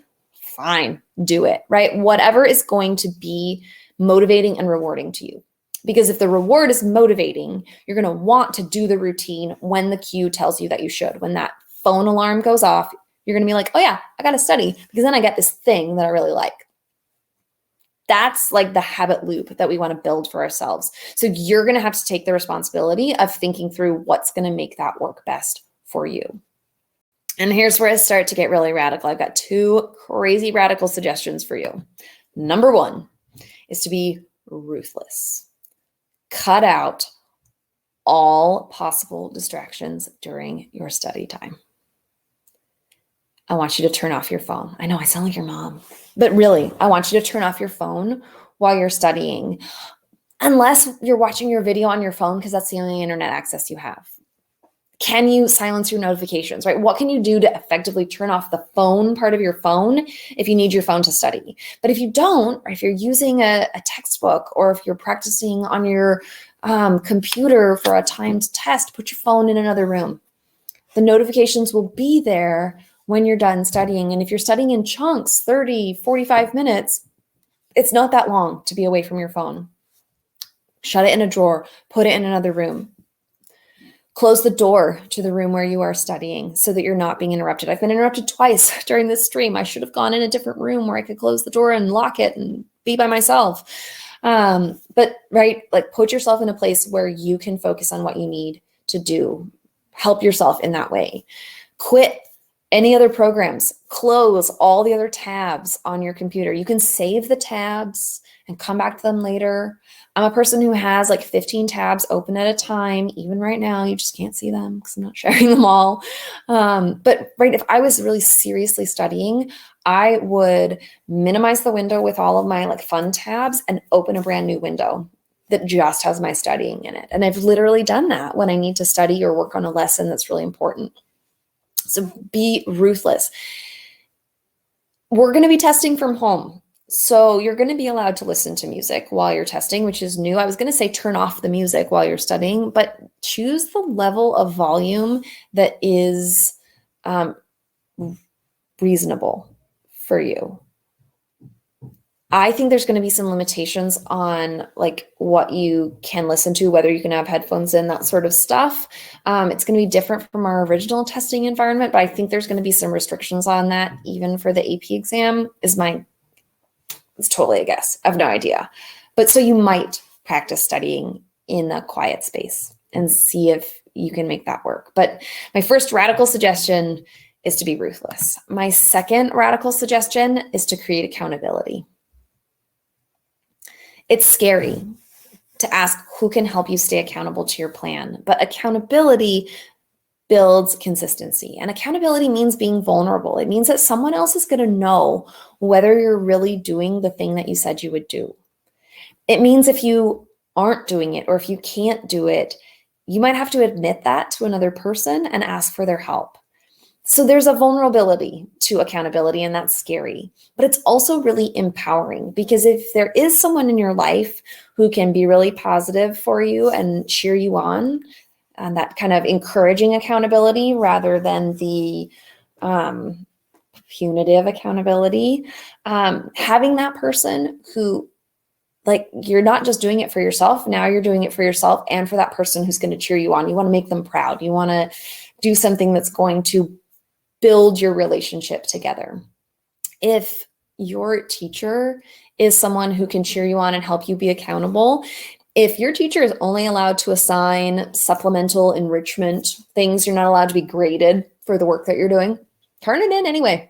fine, do it, right? Whatever is going to be motivating and rewarding to you. Because if the reward is motivating, you're going to want to do the routine when the cue tells you that you should. When that phone alarm goes off, you're going to be like, oh yeah, I got to study because then I get this thing that I really like. That's like the habit loop that we want to build for ourselves. So you're going to have to take the responsibility of thinking through what's going to make that work best for you. And here's where I start to get really radical. I've got 2 crazy radical suggestions for you. Number 1 is to be ruthless. Cut out all possible distractions during your study time. I want you to turn off your phone. I know I sound like your mom, but really, I want you to turn off your phone while you're studying, unless you're watching your video on your phone because that's the only internet access you have. Can you silence your notifications, right? What can you do to effectively turn off the phone part of your phone if you need your phone to study? But if you don't, or if you're using a textbook, or if you're practicing on your computer for a timed test, put your phone in another room. The notifications will be there when you're done studying. And if you're studying in chunks, 30, 45 minutes, it's not that long to be away from your phone. Shut it in a drawer, put it in another room. Close the door to the room where you are studying so that you're not being interrupted. I've been interrupted twice during this stream. I should have gone in a different room where I could close the door and lock it and be by myself. But right, like put yourself in a place where you can focus on what you need to do. Help yourself in that way. Quit any other programs. Close all the other tabs on your computer. You can save the tabs and come back to them later. I'm a person who has like 15 tabs open at a time. Even right now, you just can't see them because I'm not sharing them all. But right, if I was really seriously studying, I would minimize the window with all of my like fun tabs and open a brand new window that just has my studying in it. And I've literally done that when I need to study or work on a lesson that's really important. So be ruthless. We're going to be testing from home. So you're going to be allowed to listen to music while you're testing, which is new. I was going to say turn off the music while you're studying, but choose the level of volume that is reasonable for you. I think there's going to be some limitations on like what you can listen to, whether you can have headphones in, that sort of stuff. It's going to be different from our original testing environment, but I think there's going to be some restrictions on that even for the AP exam it's totally a guess. I have no idea. But so you might practice studying in a quiet space and see if you can make that work. But my first radical suggestion is to be ruthless. My second radical suggestion is to create accountability. It's scary to ask who can help you stay accountable to your plan, but accountability builds consistency. And accountability means being vulnerable. It means that someone else is going to know whether you're really doing the thing that you said you would do. It means if you aren't doing it or if you can't do it, you might have to admit that to another person and ask for their help. So there's a vulnerability to accountability, and that's scary, but it's also really empowering, because if there is someone in your life who can be really positive for you and cheer you on, and that kind of encouraging accountability rather than the punitive accountability, having that person who, like, you're not just doing it for yourself, now you're doing it for yourself and for that person who's going to cheer you on. You want to make them proud. You want to do something that's going to build your relationship together. If your teacher is someone who can cheer you on and help you be accountable, if your teacher is only allowed to assign supplemental enrichment things, you're not allowed to be graded for the work that you're doing, turn it in anyway.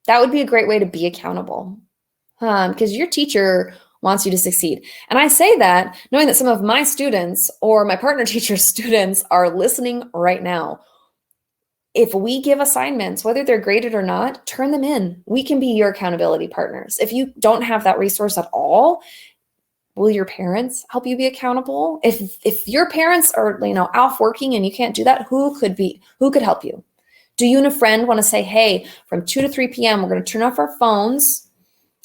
That would be a great way to be accountable, because your teacher wants you to succeed. And I say that knowing that some of my students or my partner teacher's students are listening right now. If we give assignments, whether they're graded or not, turn them in. We can be your accountability partners. If you don't have that resource at all, will your parents help you be accountable? If your parents are, off working and you can't do that, who could help you? Do you and a friend want to say, hey, from 2 to 3 p.m., we're going to turn off our phones.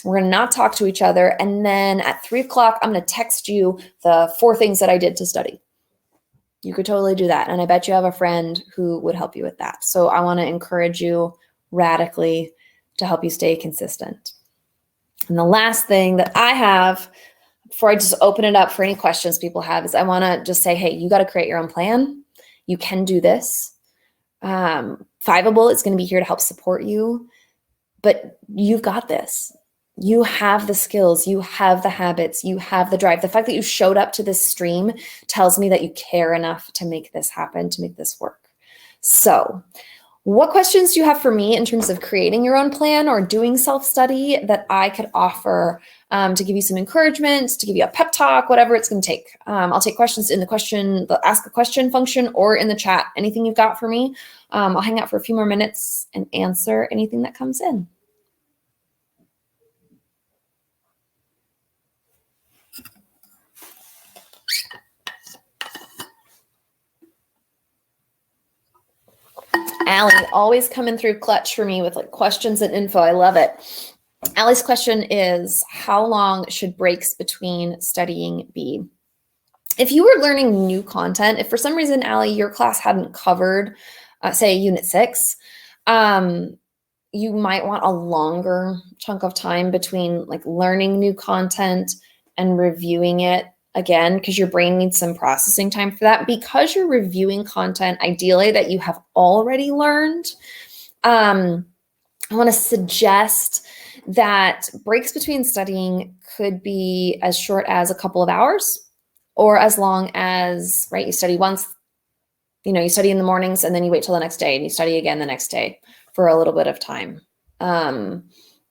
We're going to not talk to each other. And then at 3 o'clock, I'm going to text you the 4 things that I did to study. You could totally do that. And I bet you have a friend who would help you with that. So I want to encourage you radically to help you stay consistent. And the last thing that I have before I just open it up for any questions people have is I want to just say, hey, you got to create your own plan. You can do this. Fiveable is going to be here to help support you, but you've got this. You have the skills, you have the habits, you have the drive. The fact that you showed up to this stream tells me that you care enough to make this happen, to make this work. So what questions do you have for me in terms of creating your own plan or doing self-study that I could offer to give you some encouragement, to give you a pep talk, whatever it's going to take? I'll take questions in the ask a question function or in the chat. Anything you've got for me, I'll hang out for a few more minutes and answer anything that comes in. Allie, always coming through clutch for me with questions and info. I love it. Allie's question is, how long should breaks between studying be? If you were learning new content, if for some reason, Allie, your class hadn't covered, say, Unit 6, you might want a longer chunk of time between learning new content and reviewing it again, because your brain needs some processing time for that. Because you're reviewing content, ideally, that you have already learned, I want to suggest that breaks between studying could be as short as a couple of hours, or as long as, you study once, you study in the mornings and then you wait till the next day and you study again the next day for a little bit of time. The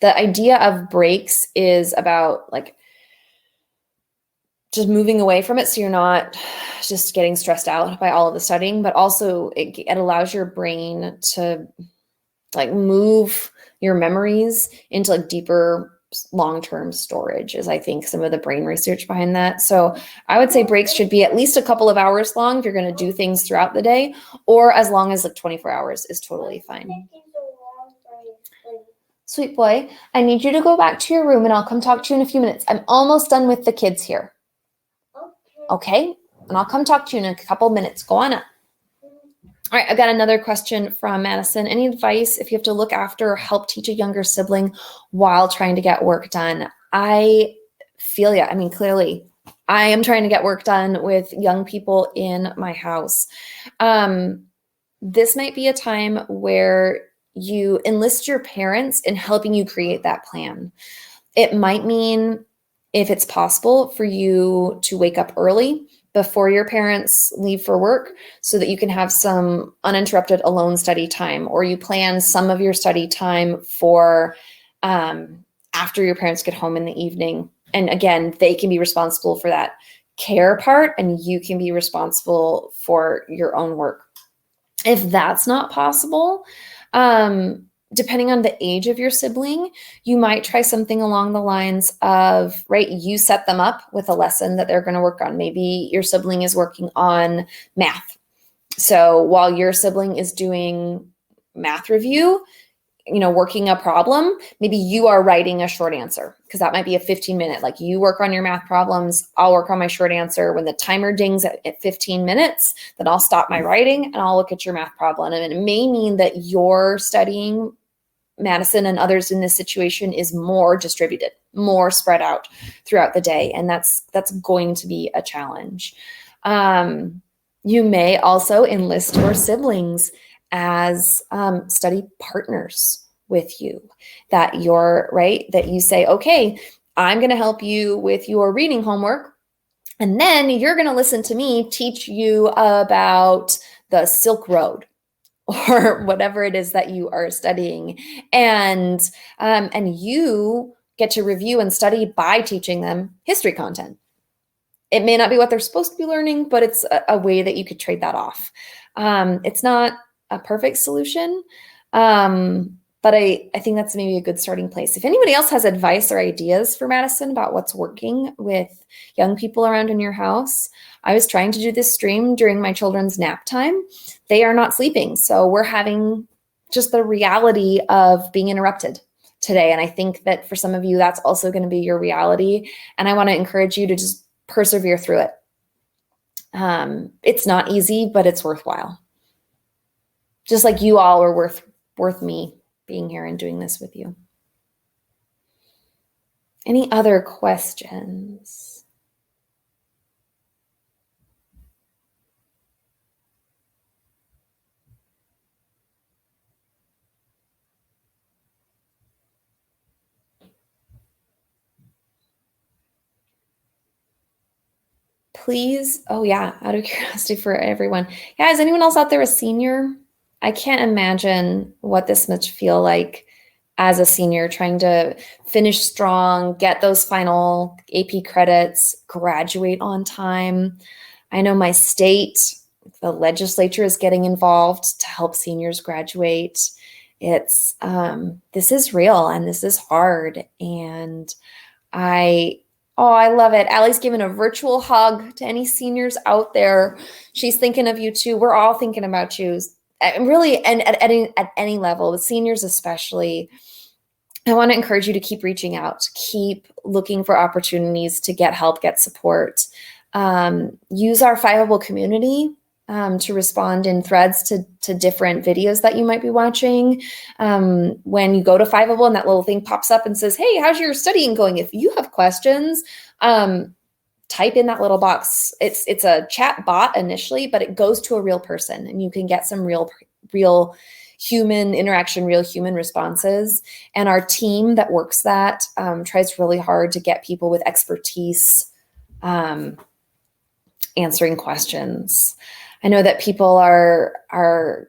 idea of breaks is about just moving away from it, so you're not just getting stressed out by all of the studying, but also it allows your brain to move your memories into deeper long-term storage, is I think some of the brain research behind that. So I would say breaks should be at least a couple of hours long if you're going to do things throughout the day, or as long as 24 hours is totally fine. Sweet boy, I need you to go back to your room and I'll come talk to you in a few minutes. I'm almost done with the kids here. Okay, and I'll come talk to you in a couple minutes. Go on up. All right, I've got another question from Madison. Any advice if you have to look after or help teach a younger sibling while trying to get work done? I feel you. I mean, clearly, I am trying to get work done with young people in my house. This might be a time where you enlist your parents in helping you create that plan. It might mean, if it's possible, for you to wake up early before your parents leave for work so that you can have some uninterrupted alone study time, or you plan some of your study time for after your parents get home in the evening. And again, they can be responsible for that care part and you can be responsible for your own work. If that's not possible, depending on the age of your sibling, you might try something along the lines of, you set them up with a lesson that they're going to work on. Maybe your sibling is working on math. So while your sibling is doing math review, working a problem, maybe you are writing a short answer, because that might be a 15-minute. Like, you work on your math problems, I'll work on my short answer. When the timer dings at 15 minutes, then I'll stop my writing and I'll look at your math problem. And it may mean that you're studying Madison and others in this situation is more distributed, more spread out throughout the day. And that's going to be a challenge. You may also enlist your siblings as study partners with you, that you say, okay, I'm going to help you with your reading homework, and then you're going to listen to me teach you about the Silk Road or whatever it is that you are studying. And you get to review and study by teaching them history content. It may not be what they're supposed to be learning, but it's a way that you could trade that off. It's not a perfect solution, but I think that's maybe a good starting place. If anybody else has advice or ideas for Madison about what's working with young people around in your house, I was trying to do this stream during my children's nap time. They are not sleeping, so we're having just the reality of being interrupted today. And I think that for some of you, that's also going to be your reality. And I want to encourage you to just persevere through it. It's not easy, but it's worthwhile. Just like you all are worth me being here and doing this with you. Any other questions? Please, oh yeah, out of curiosity for everyone. Yeah, is anyone else out there a senior? I can't imagine what this must feel like as a senior, trying to finish strong, get those final AP credits, graduate on time. I know my state, the legislature is getting involved to help seniors graduate. It's, this is real and this is hard. And I love it. Allie's giving a virtual hug to any seniors out there. She's thinking of you too. We're all thinking about you. And really, and at any level, with seniors especially, I want to encourage you to keep reaching out, keep looking for opportunities to get help, get support. Use our Fiveable community to respond in threads to different videos that you might be watching. When you go to Fiveable and that little thing pops up and says, hey, how's your studying going? If you have questions, type in that little box. It's a chat bot initially, but it goes to a real person and you can get some real human interaction, real human responses. And our team that works that tries really hard to get people with expertise answering questions. I know that people are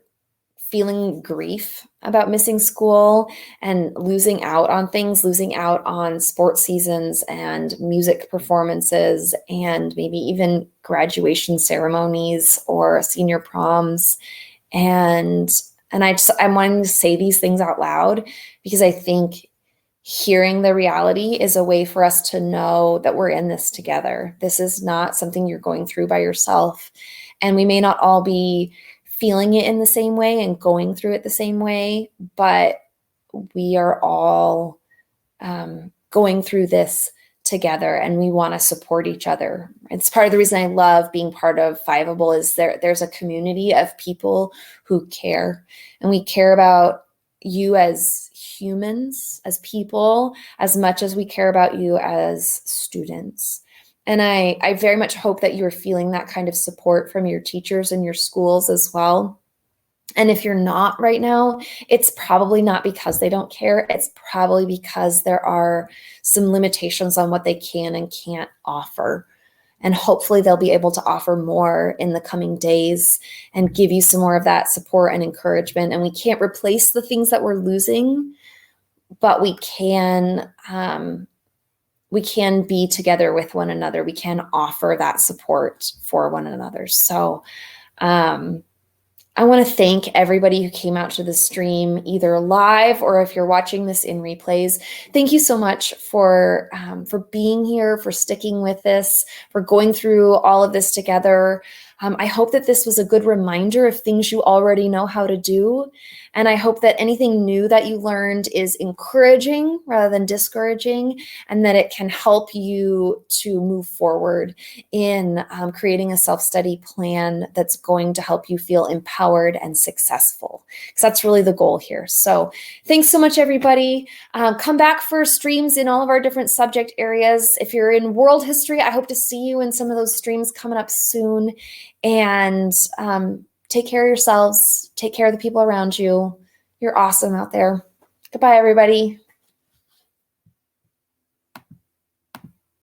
feeling grief about missing school and losing out on things, losing out on sports seasons and music performances and maybe even graduation ceremonies or senior proms. And I'm wanting to say these things out loud because I think hearing the reality is a way for us to know that we're in this together. This is not something you're going through by yourself. And we may not all be feeling it in the same way and going through it the same way, but we are all going through this together and we want to support each other. It's part of the reason I love being part of Fiveable is there's a community of people who care, and we care about you as humans, as people, as much as we care about you as students. And I very much hope that you're feeling that kind of support from your teachers and your schools as well. And if you're not right now, it's probably not because they don't care. It's probably because there are some limitations on what they can and can't offer. And hopefully they'll be able to offer more in the coming days and give you some more of that support and encouragement. And we can't replace the things that we're losing, but we can be together with one another. We can offer that support for one another. So I want to thank everybody who came out to the stream, either live or if you're watching this in replays. Thank you so much for being here, for sticking with this, for going through all of this together. I hope that this was a good reminder of things you already know how to do. And I hope that anything new that you learned is encouraging rather than discouraging, and that it can help you to move forward in creating a self-study plan that's going to help you feel empowered and successful. Because that's really the goal here. So thanks so much, everybody. Come back for streams in all of our different subject areas. If you're in world history, I hope to see you in some of those streams coming up soon. And take care of yourselves. Take care of the people around you. You're awesome out there. Goodbye, everybody.